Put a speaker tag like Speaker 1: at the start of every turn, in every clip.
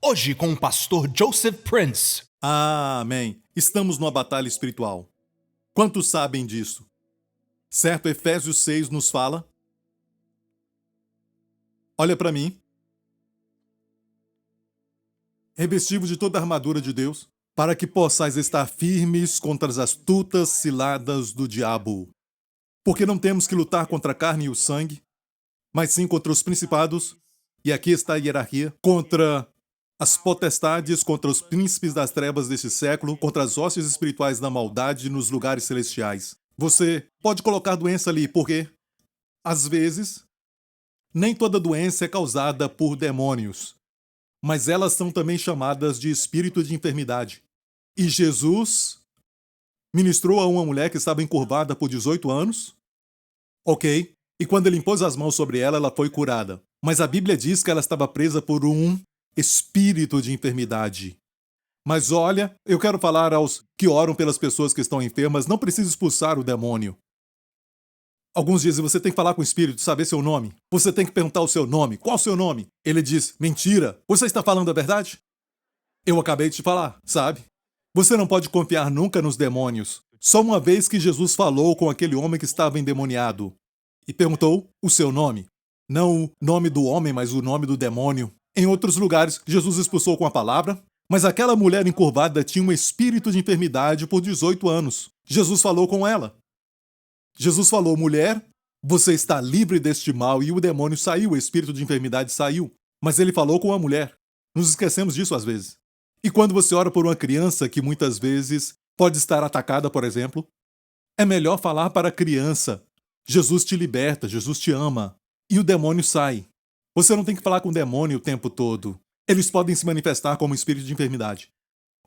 Speaker 1: Hoje com o pastor Joseph Prince.
Speaker 2: Amém. Estamos numa batalha espiritual. Quantos sabem disso? Certo, Efésios 6 nos fala. Olha para mim. Revestivos de toda a armadura de Deus, para que possais estar firmes contra as astutas ciladas do diabo. Porque não temos que lutar contra a carne e o sangue, mas sim contra os principados, e aqui está a hierarquia, contra as potestades, contra os príncipes das trevas deste século, contra as hostes espirituais da maldade nos lugares celestiais. Você pode colocar doença ali, porque, às vezes, nem toda doença é causada por demônios, mas elas são também chamadas de espírito de enfermidade. E Jesus ministrou a uma mulher que estava encurvada por 18 anos, ok, e quando ele impôs as mãos sobre ela, ela foi curada. Mas a Bíblia diz que ela estava presa por um espírito de enfermidade. Mas olha, eu quero falar aos que oram pelas pessoas que estão enfermas, não precisa expulsar o demônio. Alguns dizem, você tem que falar com o espírito, saber seu nome. Você tem que perguntar o seu nome. Qual o seu nome? Ele diz, mentira. Você está falando a verdade? Eu acabei de te falar, sabe? Você não pode confiar nunca nos demônios. Só uma vez que Jesus falou com aquele homem que estava endemoniado e perguntou o seu nome. Não o nome do homem, mas o nome do demônio. Em outros lugares, Jesus expulsou com a palavra, mas aquela mulher encurvada tinha um espírito de enfermidade por 18 anos. Jesus falou com ela. Jesus falou, mulher, você está livre deste mal, e o demônio saiu, o espírito de enfermidade saiu. Mas ele falou com a mulher. Nos esquecemos disso às vezes. E quando você ora por uma criança que muitas vezes pode estar atacada, por exemplo, é melhor falar para a criança, Jesus te liberta, Jesus te ama, e o demônio sai. Você não tem que falar com o demônio o tempo todo. Eles podem se manifestar como espírito de enfermidade.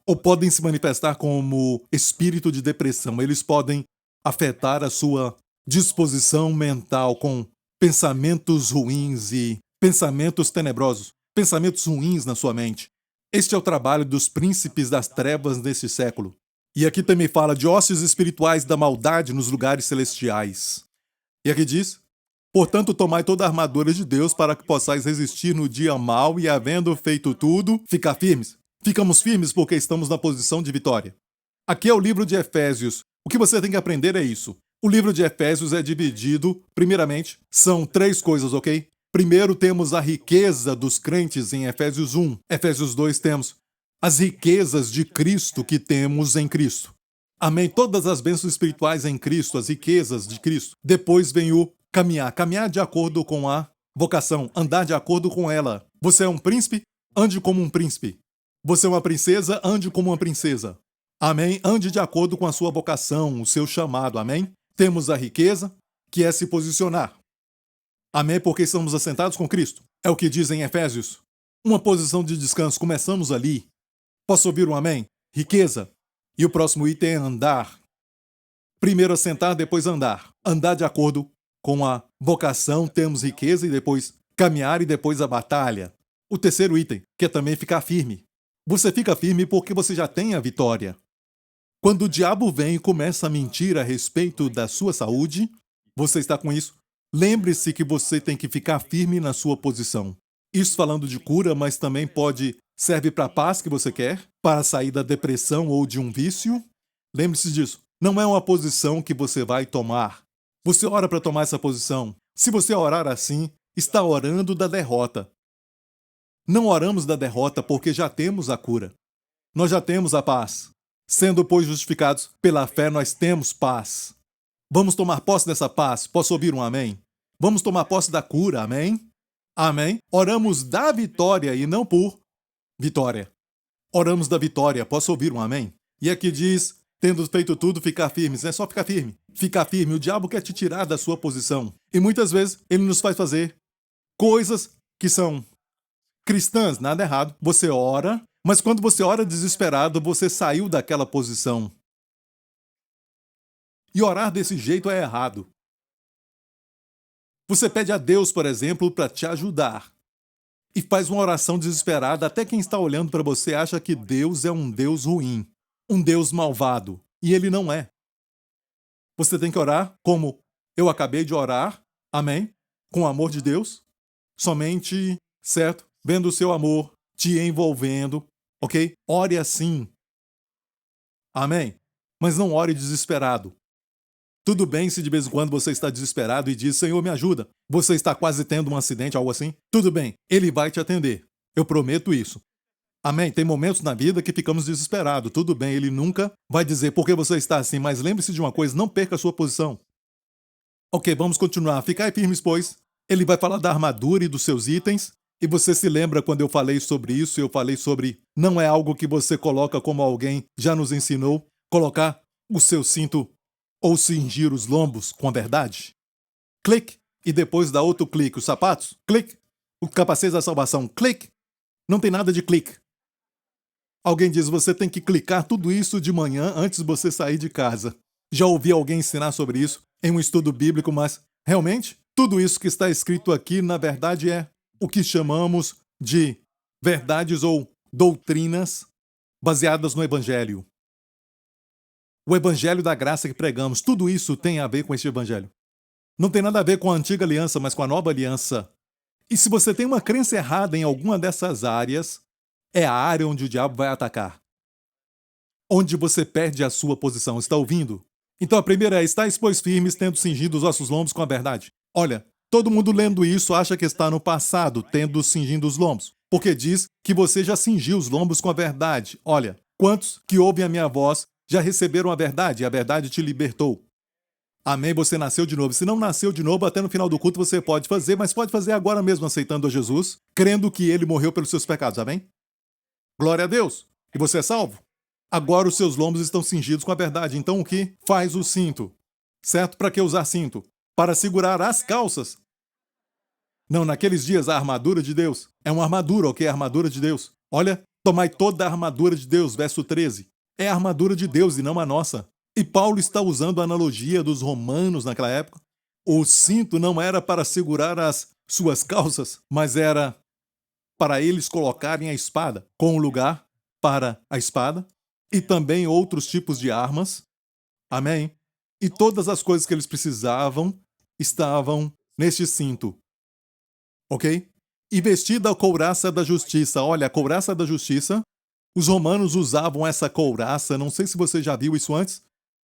Speaker 2: Ou podem se manifestar como espírito de depressão. Eles podem afetar a sua disposição mental com pensamentos ruins e pensamentos tenebrosos. Pensamentos ruins na sua mente. Este é o trabalho dos príncipes das trevas nesse século. E aqui também fala de hostes espirituais da maldade nos lugares celestiais. E aqui diz, portanto, tomai toda a armadura de Deus para que possais resistir no dia mau e, havendo feito tudo, ficar firmes. Ficamos firmes porque estamos na posição de vitória. Aqui é o livro de Efésios. O que você tem que aprender é isso. O livro de Efésios é dividido, primeiramente, são 3 coisas, ok? Primeiro temos a riqueza dos crentes em Efésios 1. Efésios 2 temos as riquezas de Cristo que temos em Cristo. Amém? Todas as bênçãos espirituais em Cristo, as riquezas de Cristo. Depois vem o caminhar. Caminhar de acordo com a vocação. Andar de acordo com ela. Você é um príncipe? Ande como um príncipe. Você é uma princesa? Ande como uma princesa. Amém? Ande de acordo com a sua vocação, o seu chamado. Amém? Temos a riqueza, que é se posicionar. Amém? Porque estamos assentados com Cristo. É o que diz em Efésios. Uma posição de descanso. Começamos ali. Posso ouvir um amém? Riqueza. E o próximo item é andar. Primeiro assentar, depois andar. Andar de acordo com a vocação, temos riqueza, e depois caminhar, e depois a batalha. O terceiro item, que é também ficar firme. Você fica firme porque você já tem a vitória. Quando o diabo vem e começa a mentir a respeito da sua saúde, você está com isso? Lembre-se que você tem que ficar firme na sua posição. Isso falando de cura, mas também serve para a paz que você quer, para sair da depressão ou de um vício. Lembre-se disso. Não é uma posição que você vai tomar. Você ora para tomar essa posição. Se você orar assim, está orando da derrota. Não oramos da derrota porque já temos a cura. Nós já temos a paz. Sendo, pois, justificados pela fé, nós temos paz. Vamos tomar posse dessa paz. Posso ouvir um amém? Vamos tomar posse da cura, amém? Amém? Oramos da vitória e não por vitória. Oramos da vitória. Posso ouvir um amém? E aqui diz, tendo feito tudo, ficar firmes. É só ficar firme. Ficar firme. O diabo quer te tirar da sua posição. E muitas vezes ele nos faz fazer coisas que são cristãs, nada errado. Você ora, mas quando você ora desesperado, você saiu daquela posição. E orar desse jeito é errado. Você pede a Deus, por exemplo, para te ajudar. E faz uma oração desesperada, até quem está olhando para você acha que Deus é um Deus ruim, um Deus malvado. E ele não é. Você tem que orar como eu acabei de orar, amém? Com o amor de Deus, somente, certo? Vendo o seu amor, te envolvendo, ok? Ore assim. Amém? Mas não ore desesperado. Tudo bem se de vez em quando você está desesperado e diz, Senhor, me ajuda. Você está quase tendo um acidente, algo assim? Tudo bem, Ele vai te atender. Eu prometo isso. Amém? Tem momentos na vida que ficamos desesperados. Tudo bem, Ele nunca vai dizer por que você está assim, mas lembre-se de uma coisa, não perca a sua posição. Ok, vamos continuar. Ficai firmes, pois. Ele vai falar da armadura e dos seus itens. E você se lembra quando eu falei sobre isso? Eu falei sobre não é algo que você coloca como alguém já nos ensinou, colocar o seu cinto ou cingir os lombos com a verdade. Clique. E depois dá outro clique. Os sapatos. Clique. O capacete da salvação. Clique. Não tem nada de clique. Alguém diz, você tem que clicar tudo isso de manhã antes de você sair de casa. Já ouvi alguém ensinar sobre isso em um estudo bíblico, mas realmente tudo isso que está escrito aqui, na verdade, é o que chamamos de verdades ou doutrinas baseadas no Evangelho. O Evangelho da graça que pregamos, tudo isso tem a ver com este Evangelho. Não tem nada a ver com a antiga aliança, mas com a nova aliança. E se você tem uma crença errada em alguma dessas áreas, é a área onde o diabo vai atacar. Onde você perde a sua posição. Está ouvindo? Então a primeira é, estáis, pois, firmes, tendo cingido os vossos lombos com a verdade. Olha, todo mundo lendo isso acha que está no passado, tendo cingindo os lombos. Porque diz que você já cingiu os lombos com a verdade. Olha, quantos que ouvem a minha voz já receberam a verdade e a verdade te libertou? Amém? Você nasceu de novo. Se não nasceu de novo, até no final do culto você pode fazer, mas pode fazer agora mesmo aceitando a Jesus, crendo que Ele morreu pelos seus pecados. Amém? Glória a Deus. E você é salvo? Agora os seus lombos estão cingidos com a verdade. Então o que faz o cinto? Certo? Para que usar cinto? Para segurar as calças. Não, naqueles dias a armadura de Deus é uma armadura, ok? A armadura de Deus. Olha, tomai toda a armadura de Deus, verso 13. É a armadura de Deus e não a nossa. E Paulo está usando a analogia dos romanos naquela época. O cinto não era para segurar as suas calças, mas era para eles colocarem a espada, com um lugar para a espada, e também outros tipos de armas. Amém? E todas as coisas que eles precisavam estavam neste cinto. Ok? E vestida a couraça da justiça. Olha, a couraça da justiça, os romanos usavam essa couraça, não sei se você já viu isso antes.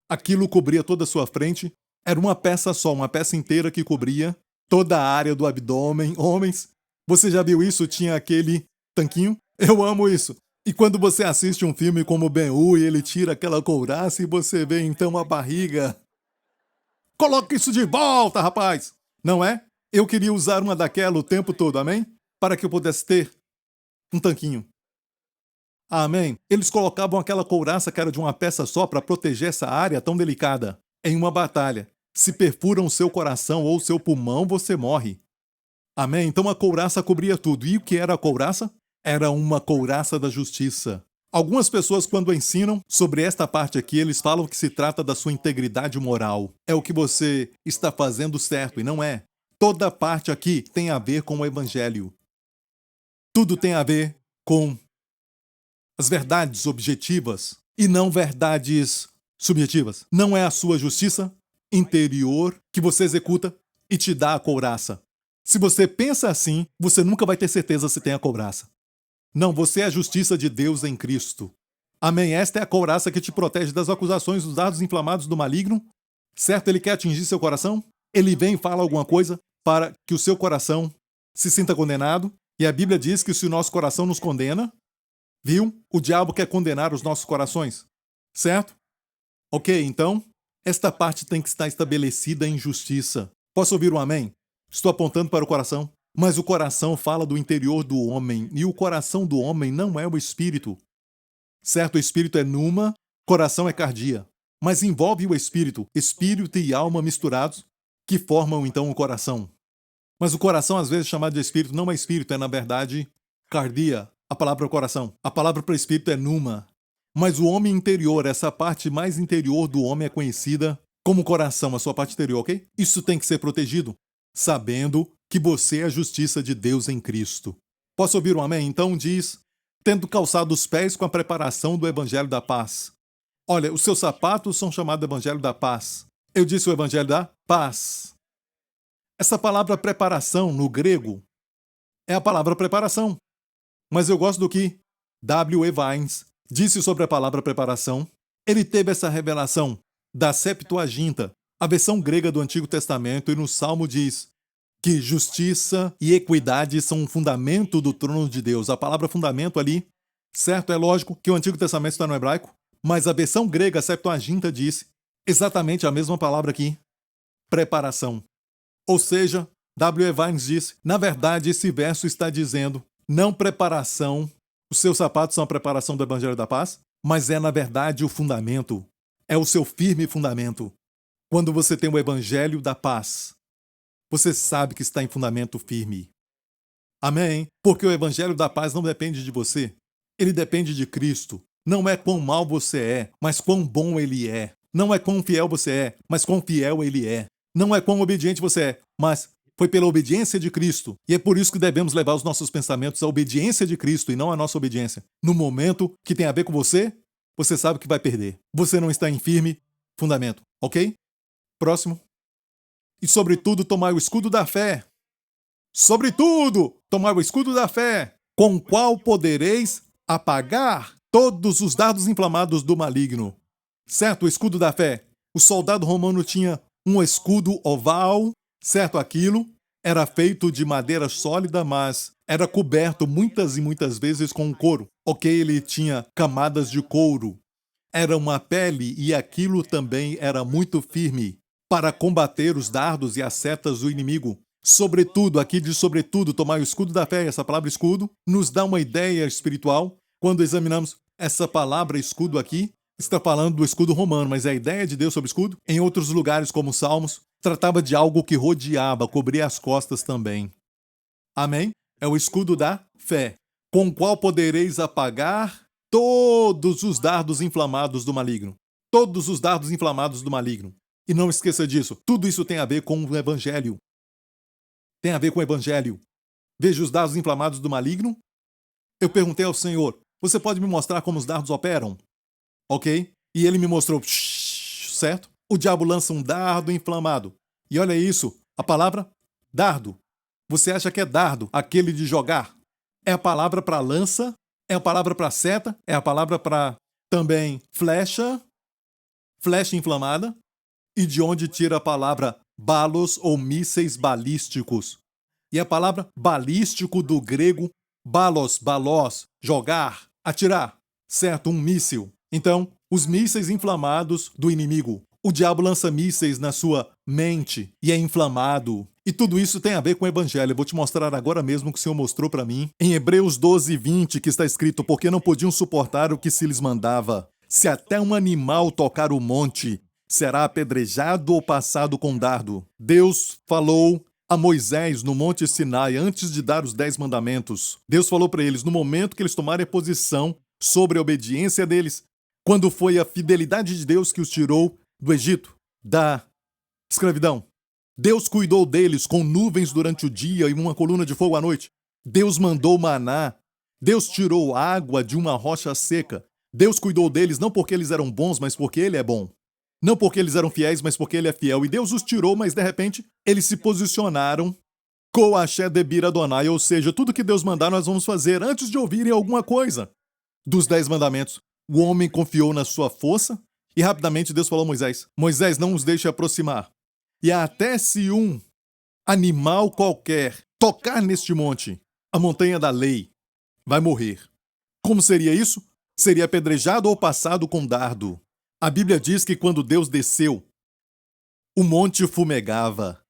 Speaker 2: Aquilo cobria toda a sua frente. Era uma peça só, uma peça inteira que cobria toda a área do abdômen. Homens, você já viu isso? Tinha aquele tanquinho? Eu amo isso. E quando você assiste um filme como Ben-Hur e ele tira aquela couraça e você vê então a barriga. Coloca isso de volta, rapaz! Não é? Eu queria usar uma daquela o tempo todo, amém? Para que eu pudesse ter um tanquinho. Amém? Eles colocavam aquela couraça que era de uma peça só para proteger essa área tão delicada. Em uma batalha, se perfuram o seu coração ou o seu pulmão, você morre. Amém? Então a couraça cobria tudo. E o que era a couraça? Era uma couraça da justiça. Algumas pessoas, quando ensinam sobre esta parte aqui, eles falam que se trata da sua integridade moral. É o que você está fazendo certo, e não é. Toda parte aqui tem a ver com o Evangelho. Tudo tem a ver com as verdades objetivas e não verdades subjetivas. Não é a sua justiça interior que você executa e te dá a couraça. Se você pensa assim, você nunca vai ter certeza se tem a couraça. Não, você é a justiça de Deus em Cristo. Amém? Esta é a couraça que te protege das acusações dos dardos inflamados do maligno. Certo? Ele quer atingir seu coração? Ele vem e fala alguma coisa para que o seu coração se sinta condenado. E a Bíblia diz que se o nosso coração nos condena, viu? O diabo quer condenar os nossos corações. Certo? Ok, então, esta parte tem que estar estabelecida em justiça. Posso ouvir um amém? Estou apontando para o coração. Mas o coração fala do interior do homem, e o coração do homem não é o espírito. Certo, o espírito é numa, coração é cardia. Mas envolve o espírito e alma misturados, que formam então o coração. Mas o coração, às vezes, chamado de espírito, não é espírito, é na verdade cardia. A palavra coração. A palavra para espírito é numa. Mas o homem interior, essa parte mais interior do homem é conhecida como coração, a sua parte interior, ok? Isso tem que ser protegido, sabendo que você é a justiça de Deus em Cristo. Posso ouvir um amém? Então diz, tendo calçado os pés com a preparação do Evangelho da Paz. Olha, os seus sapatos são chamados Evangelho da Paz. Eu disse o Evangelho da Paz. Essa palavra preparação, no grego, é a palavra preparação. Mas eu gosto do que W. E. Vines disse sobre a palavra preparação. Ele teve essa revelação da Septuaginta, a versão grega do Antigo Testamento, e no Salmo diz que justiça e equidade são um fundamento do trono de Deus. A palavra fundamento ali, certo? É lógico que o Antigo Testamento está no hebraico, mas a versão grega, a Septuaginta, disse exatamente a mesma palavra aqui, preparação. Ou seja, W. E. Vines disse, na verdade, esse verso está dizendo, não preparação, os seus sapatos são a preparação do Evangelho da Paz, mas é, na verdade, o fundamento. É o seu firme fundamento. Quando você tem o Evangelho da Paz, você sabe que está em fundamento firme. Amém? Porque o Evangelho da Paz não depende de você. Ele depende de Cristo. Não é quão mal você é, mas quão bom Ele é. Não é quão fiel você é, mas quão fiel Ele é. Não é quão obediente você é, mas foi pela obediência de Cristo. E é por isso que devemos levar os nossos pensamentos à obediência de Cristo e não à nossa obediência. No momento que tem a ver com você, você sabe que vai perder. Você não está em firme fundamento, ok? Próximo. E sobretudo, tomai o escudo da fé. Sobretudo, tomai o escudo da fé, com o qual podereis apagar todos os dardos inflamados do maligno. Certo, o escudo da fé. O soldado romano tinha um escudo oval, certo? Aquilo era feito de madeira sólida, mas era coberto muitas e muitas vezes com couro. Ok, ele tinha camadas de couro. Era uma pele e aquilo também era muito firme para combater os dardos e as setas do inimigo. Sobretudo, aqui diz sobretudo, tomar o escudo da fé. Essa palavra escudo nos dá uma ideia espiritual. Quando examinamos essa palavra escudo aqui, está falando do escudo romano, mas a ideia de Deus sobre escudo, em outros lugares como Salmos, tratava de algo que rodeava, cobria as costas também. Amém? É o escudo da fé, com o qual podereis apagar todos os dardos inflamados do maligno. Todos os dardos inflamados do maligno. E não esqueça disso, tudo isso tem a ver com o Evangelho. Tem a ver com o Evangelho. Veja os dardos inflamados do maligno. Eu perguntei ao Senhor, você pode me mostrar como os dardos operam? Ok? E ele me mostrou, certo? O diabo lança um dardo inflamado. E olha isso, a palavra dardo. Você acha que é dardo, aquele de jogar? É a palavra para lança, é a palavra para seta, é a palavra para também flecha inflamada, e de onde tira a palavra balos ou mísseis balísticos. E a palavra balístico do grego, balós, jogar, atirar, certo? Um míssil. Então, os mísseis inflamados do inimigo. O diabo lança mísseis na sua mente e é inflamado. E tudo isso tem a ver com o Evangelho. Eu vou te mostrar agora mesmo o que o Senhor mostrou para mim. Em Hebreus 12:20, que está escrito, porque não podiam suportar o que se lhes mandava. Se até um animal tocar o monte, será apedrejado ou passado com dardo. Deus falou a Moisés no Monte Sinai, antes de dar os 10 mandamentos. Deus falou para eles, no momento que eles tomarem posição sobre a obediência deles, quando foi a fidelidade de Deus que os tirou do Egito, da escravidão. Deus cuidou deles com nuvens durante o dia e uma coluna de fogo à noite. Deus mandou maná. Deus tirou água de uma rocha seca. Deus cuidou deles não porque eles eram bons, mas porque Ele é bom. Não porque eles eram fiéis, mas porque Ele é fiel. E Deus os tirou, mas de repente eles se posicionaram com Axé Debir Adonai, ou seja, tudo que Deus mandar nós vamos fazer antes de ouvirem alguma coisa. Dos 10 mandamentos, o homem confiou na sua força e rapidamente Deus falou a Moisés, Moisés, não os deixe aproximar. E até se um animal qualquer tocar neste monte, a montanha da lei, vai morrer. Como seria isso? Seria apedrejado ou passado com dardo. A Bíblia diz que quando Deus desceu, o monte fumegava.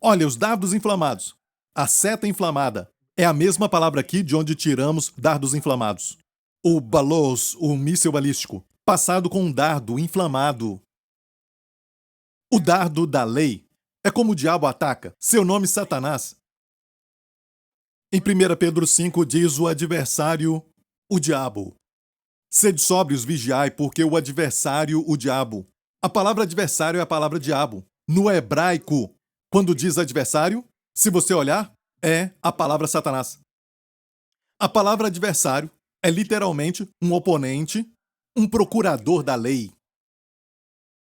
Speaker 2: Olha, os dardos inflamados, a seta inflamada, é a mesma palavra aqui de onde tiramos dardos inflamados. O balos, o míssil balístico, passado com um dardo inflamado. O dardo da lei é como o diabo ataca. Seu nome Satanás. Em 1 Pedro 5 diz o adversário, o diabo. Sede sóbrios, vigiai, porque o adversário, o diabo. A palavra adversário é a palavra diabo. No hebraico, quando diz adversário, se você olhar, é a palavra Satanás. A palavra adversário é literalmente um oponente, um procurador da lei.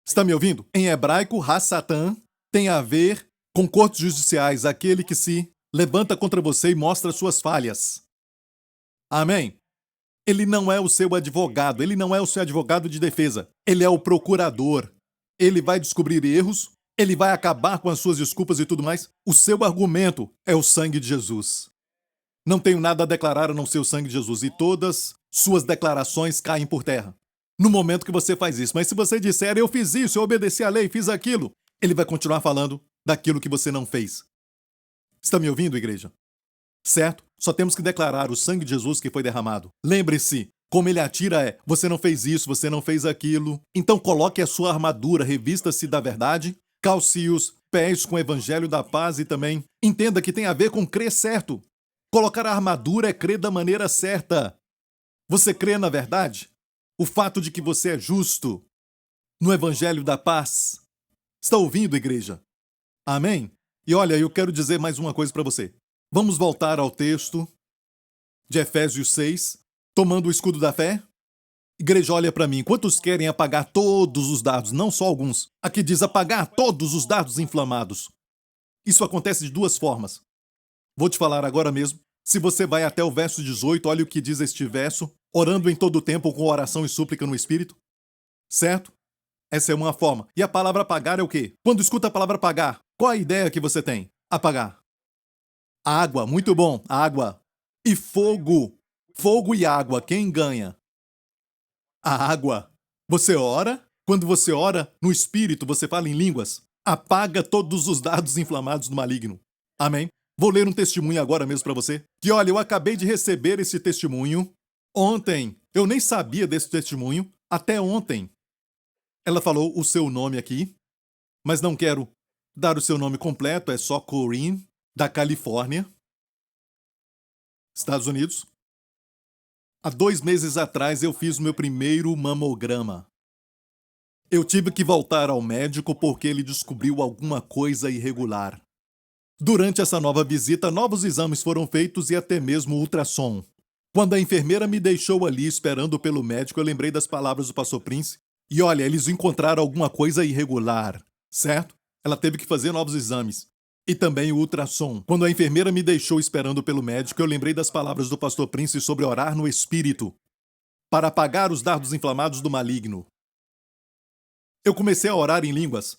Speaker 2: Está me ouvindo? Em hebraico, ha-satan tem a ver com cortes judiciais, aquele que se levanta contra você e mostra suas falhas. Amém? Ele não é o seu advogado, ele não é o seu advogado de defesa. Ele é o procurador. Ele vai descobrir erros, ele vai acabar com as suas desculpas e tudo mais. O seu argumento é o sangue de Jesus. Não tenho nada a declarar a não ser o sangue de Jesus. E todas suas declarações caem por terra no momento que você faz isso. Mas se você disser, eu fiz isso, eu obedeci à lei, fiz aquilo, ele vai continuar falando daquilo que você não fez. Está me ouvindo, igreja? Certo? Só temos que declarar o sangue de Jesus que foi derramado. Lembre-se, como ele atira é, você não fez isso, você não fez aquilo. Então coloque a sua armadura, revista-se da verdade, calce os pés com o evangelho da paz e também entenda que tem a ver com crer certo. Colocar a armadura é crer da maneira certa. Você crê na verdade? O fato de que você é justo no evangelho da paz. Está ouvindo, igreja? Amém? E olha, eu quero dizer mais uma coisa para você. Vamos voltar ao texto de Efésios 6, tomando o escudo da fé. Igreja, olha para mim. Quantos querem apagar todos os dardos, não só alguns? Aqui diz apagar todos os dardos inflamados. Isso acontece de duas formas. Vou te falar agora mesmo. Se você vai até o verso 18, olha o que diz este verso. Orando em todo o tempo com oração e súplica no Espírito. Certo? Essa é uma forma. E a palavra apagar é o quê? Quando escuta a palavra apagar, qual a ideia que você tem? Apagar. Água, muito bom, água. E fogo. Fogo e água, quem ganha? A água. Você ora? Quando você ora no Espírito, você fala em línguas. Apaga todos os dardos inflamados do maligno. Amém? Vou ler um testemunho agora mesmo para você. Que olha, eu acabei de receber esse testemunho ontem. Eu nem sabia desse testemunho até ontem. Ela falou o seu nome aqui, mas não quero dar o seu nome completo, é só Corinne, da Califórnia, Estados Unidos. Há 2 meses atrás eu fiz o meu primeiro mamograma. Eu tive que voltar ao médico porque ele descobriu alguma coisa irregular. Durante essa nova visita, novos exames foram feitos e até mesmo ultrassom. Quando a enfermeira me deixou ali esperando pelo médico, eu lembrei das palavras do pastor Prince. E olha, eles encontraram alguma coisa irregular, certo? Ela teve que fazer novos exames. E também o ultrassom. Quando a enfermeira me deixou esperando pelo médico, eu lembrei das palavras do pastor Prince sobre orar no Espírito para apagar os dardos inflamados do maligno. Eu comecei a orar em línguas.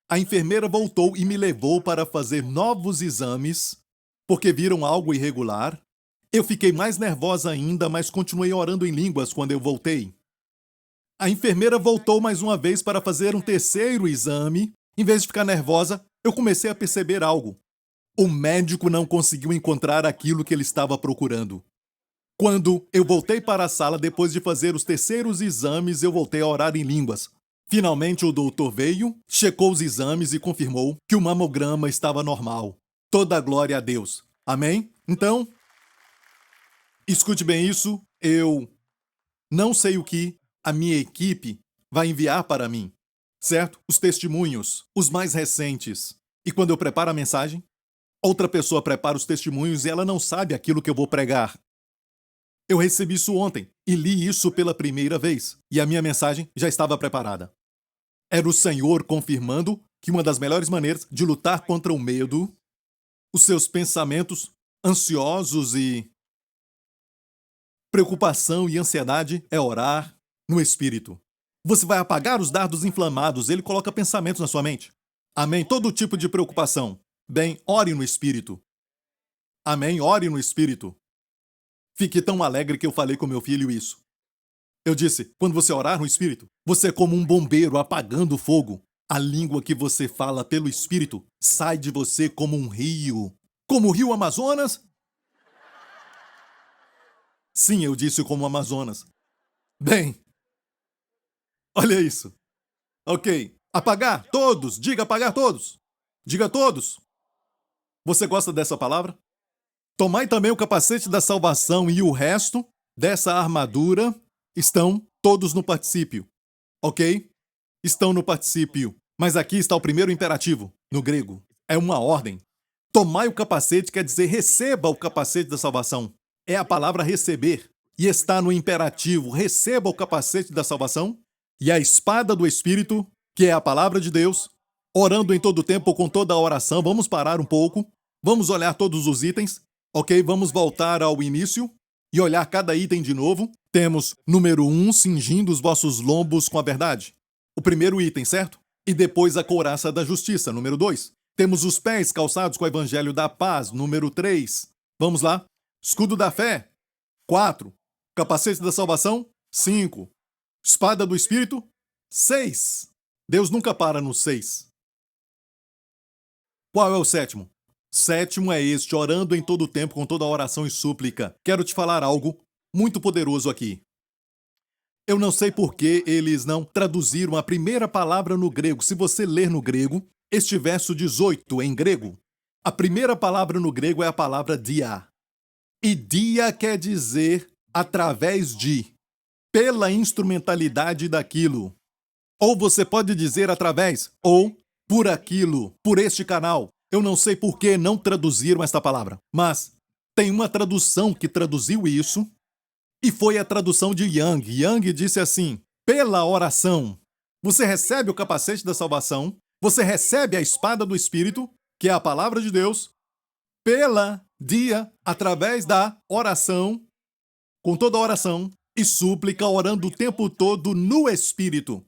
Speaker 2: A enfermeira voltou e me levou para fazer novos exames, porque viram algo irregular. Eu fiquei mais nervosa ainda, mas continuei orando em línguas quando eu voltei. A enfermeira voltou mais uma vez para fazer um terceiro exame. Em vez de ficar nervosa, eu comecei a perceber algo. O médico não conseguiu encontrar aquilo que ele estava procurando. Quando eu voltei para a sala depois de fazer os terceiros exames, eu voltei a orar em línguas. Finalmente o doutor veio, checou os exames e confirmou que o mamograma estava normal. Toda a glória a Deus. Amém? Então, escute bem isso, eu não sei o que a minha equipe vai enviar para mim, certo? Os testemunhos, os mais recentes. E quando eu preparo a mensagem, outra pessoa prepara os testemunhos e ela não sabe aquilo que eu vou pregar. Eu recebi isso ontem e li isso pela primeira vez, e a minha mensagem já estava preparada. Era o Senhor confirmando que uma das melhores maneiras de lutar contra o medo, os seus pensamentos ansiosos e preocupação e ansiedade é orar no Espírito. Você vai apagar os dardos inflamados, ele coloca pensamentos na sua mente. Amém? Todo tipo de preocupação. Bem, ore no Espírito. Amém? Ore no Espírito. Fiquei tão alegre que eu falei com meu filho isso. Eu disse, quando você orar no Espírito, você é como um bombeiro apagando o fogo. A língua que você fala pelo Espírito sai de você como um rio. Como o rio Amazonas? Sim, eu disse como o Amazonas. Bem, olha isso. Ok. Apagar todos. Diga apagar todos. Diga todos. Você gosta dessa palavra? Tomai também o capacete da salvação e o resto dessa armadura estão todos no particípio. Ok? Estão no particípio. Mas aqui está o primeiro imperativo, no grego. É uma ordem. Tomai o capacete quer dizer receba o capacete da salvação. É a palavra receber. E está no imperativo. Receba o capacete da salvação e a espada do Espírito, que é a palavra de Deus, orando em todo o tempo com toda a oração. Vamos parar um pouco. Vamos olhar todos os itens. Ok, vamos voltar ao início. e olhar cada item de novo, temos número 1, cingindo os vossos lombos com a verdade. O primeiro item, certo? E depois a couraça da justiça, número 2. Temos os pés calçados com o evangelho da paz, número 3. Vamos lá. Escudo da fé, 4. Capacete da salvação, 5. Espada do Espírito, 6. Deus nunca para no 6. Qual é o sétimo? Sétimo é este, orando em todo o tempo com toda oração e súplica. Quero te falar algo muito poderoso aqui. Eu não sei por que eles não traduziram a primeira palavra no grego. Se você ler no grego, este verso 18 em grego, a primeira palavra no grego é a palavra dia. E dia quer dizer através de, pela instrumentalidade daquilo. Ou você pode dizer através, ou por aquilo, por este canal. Eu não sei por que não traduziram esta palavra, mas tem uma tradução que traduziu isso, e foi a tradução de Young. Young disse assim: pela oração, você recebe o capacete da salvação, você recebe a espada do Espírito, que é a palavra de Deus, pela dia, através da oração, com toda a oração e súplica, orando o tempo todo no Espírito.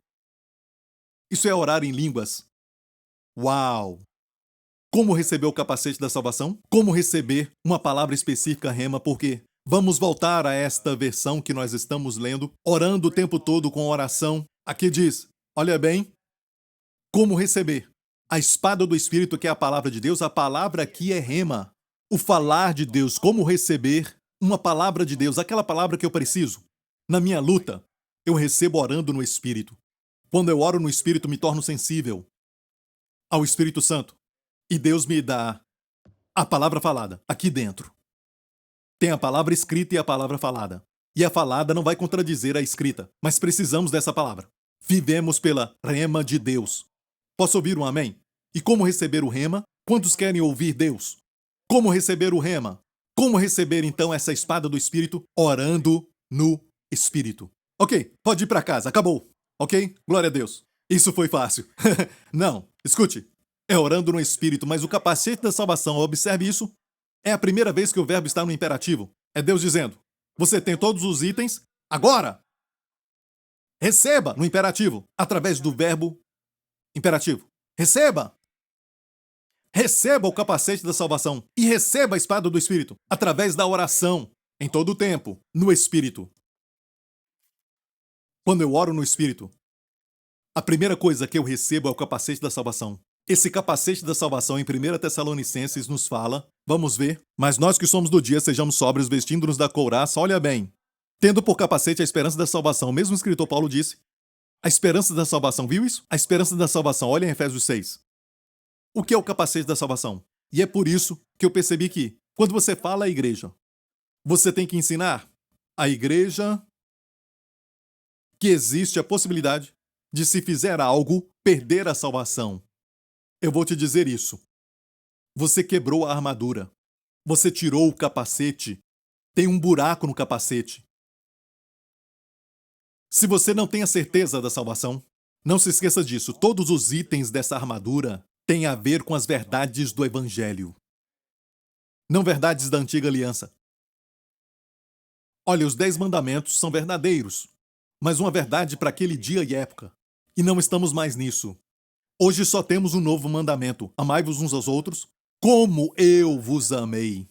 Speaker 2: Isso é orar em línguas. Uau! Como receber o capacete da salvação? Como receber uma palavra específica rema? Porque vamos voltar a esta versão que nós estamos lendo, orando o tempo todo com oração. Aqui diz, olha bem, como receber a espada do Espírito, que é a palavra de Deus. A palavra aqui é rema. O falar de Deus, como receber uma palavra de Deus, aquela palavra que eu preciso. Na minha luta, eu recebo orando no Espírito. Quando eu oro no Espírito, me torno sensível ao Espírito Santo. E Deus me dá a palavra falada aqui dentro. Tem a palavra escrita e a palavra falada. E a falada não vai contradizer a escrita, mas precisamos dessa palavra. Vivemos pela rema de Deus. Posso ouvir um amém? E como receber o rema? Quantos querem ouvir Deus? Como receber o rema? Como receber então essa espada do Espírito? Orando no Espírito. Ok, pode ir para casa, acabou. Ok? Glória a Deus. Isso foi fácil. Não, escute. É orando no Espírito, mas o capacete da salvação, observe isso, é a primeira vez que o verbo está no imperativo. É Deus dizendo, você tem todos os itens, agora! Receba no imperativo, através do verbo imperativo. Receba! Receba o capacete da salvação e receba a espada do Espírito, através da oração, em todo o tempo, no Espírito. Quando eu oro no Espírito, a primeira coisa que eu recebo é o capacete da salvação. Esse capacete da salvação em 1 Tessalonicenses nos fala, vamos ver, mas nós que somos do dia sejamos sóbrios, vestindo-nos da couraça, olha bem, tendo por capacete a esperança da salvação. O mesmo escritor Paulo disse, a esperança da salvação, viu isso? A esperança da salvação, olha em Efésios 6. O que é o capacete da salvação? E é por isso que eu percebi que, quando você fala à igreja, você tem que ensinar à igreja que existe a possibilidade de, se fizer algo, perder a salvação. Eu vou te dizer isso. Você quebrou a armadura. Você tirou o capacete. Tem um buraco no capacete. Se você não tem a certeza da salvação, não se esqueça disso. Todos os itens dessa armadura têm a ver com as verdades do Evangelho. Não verdades da antiga aliança. Olha, os 10 mandamentos são verdadeiros, mas uma verdade para aquele dia e época. E não estamos mais nisso. Hoje só temos um novo mandamento. Amai-vos uns aos outros, como eu vos amei.